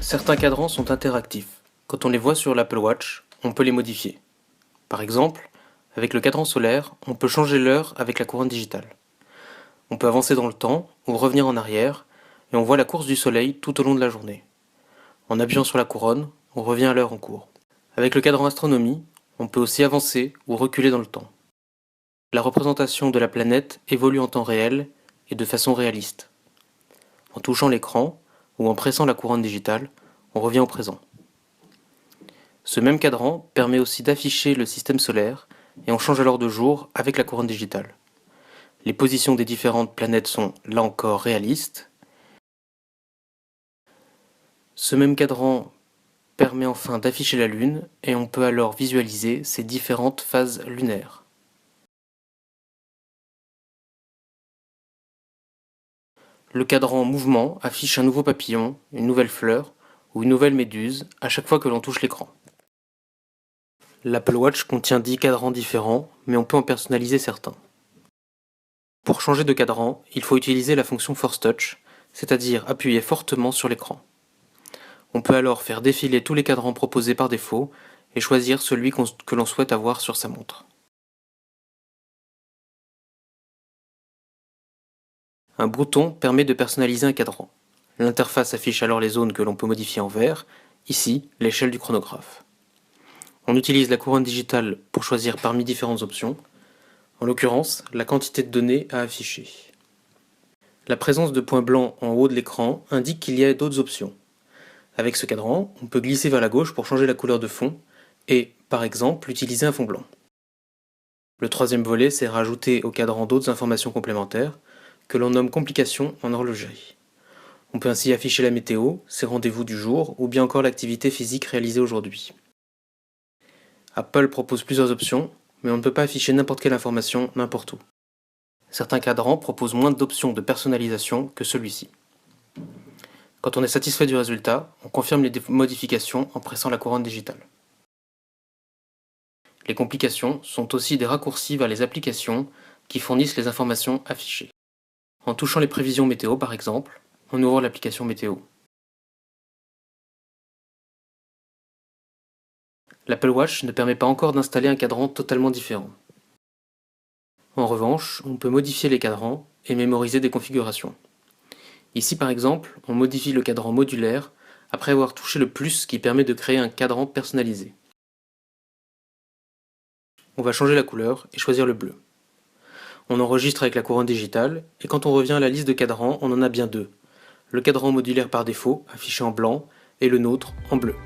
Certains cadrans sont interactifs. Quand on les voit sur l'Apple Watch, on peut les modifier. Par exemple, avec le cadran solaire, on peut changer l'heure avec la couronne digitale. On peut avancer dans le temps ou revenir en arrière, et on voit la course du soleil tout au long de la journée. En appuyant sur la couronne, on revient à l'heure en cours. Avec le cadran astronomie, on peut aussi avancer ou reculer dans le temps. La représentation de la planète évolue en temps réel et de façon réaliste. En touchant l'écran ou en pressant la couronne digitale, on revient au présent. Ce même cadran permet aussi d'afficher le système solaire et on change alors de jour avec la couronne digitale. Les positions des différentes planètes sont là encore réalistes. Ce même cadran permet enfin d'afficher la Lune et on peut alors visualiser ses différentes phases lunaires. Le cadran en mouvement affiche un nouveau papillon, une nouvelle fleur ou une nouvelle méduse à chaque fois que l'on touche l'écran. L'Apple Watch contient 10 cadrans différents, mais on peut en personnaliser certains. Pour changer de cadran, il faut utiliser la fonction Force Touch, c'est-à-dire appuyer fortement sur l'écran. On peut alors faire défiler tous les cadrans proposés par défaut et choisir celui que l'on souhaite avoir sur sa montre. Un bouton permet de personnaliser un cadran. L'interface affiche alors les zones que l'on peut modifier en vert, ici l'échelle du chronographe. On utilise la couronne digitale pour choisir parmi différentes options, en l'occurrence la quantité de données à afficher. La présence de points blancs en haut de l'écran indique qu'il y a d'autres options. Avec ce cadran, on peut glisser vers la gauche pour changer la couleur de fond et, par exemple, utiliser un fond blanc. Le troisième volet sert à ajouter au cadran d'autres informations complémentaires que l'on nomme complications en horlogerie. On peut ainsi afficher la météo, ses rendez-vous du jour ou bien encore l'activité physique réalisée aujourd'hui. Apple propose plusieurs options, mais on ne peut pas afficher n'importe quelle information n'importe où. Certains cadrans proposent moins d'options de personnalisation que celui-ci. Quand on est satisfait du résultat, on confirme les modifications en pressant la couronne digitale. Les complications sont aussi des raccourcis vers les applications qui fournissent les informations affichées. En touchant les prévisions météo par exemple, on ouvre l'application météo. L'Apple Watch ne permet pas encore d'installer un cadran totalement différent. En revanche, on peut modifier les cadrans et mémoriser des configurations. Ici par exemple, on modifie le cadran modulaire après avoir touché le plus qui permet de créer un cadran personnalisé. On va changer la couleur et choisir le bleu. On enregistre avec la couronne digitale et quand on revient à la liste de cadrans, on en a bien deux. Le cadran modulaire par défaut, affiché en blanc, et le nôtre en bleu.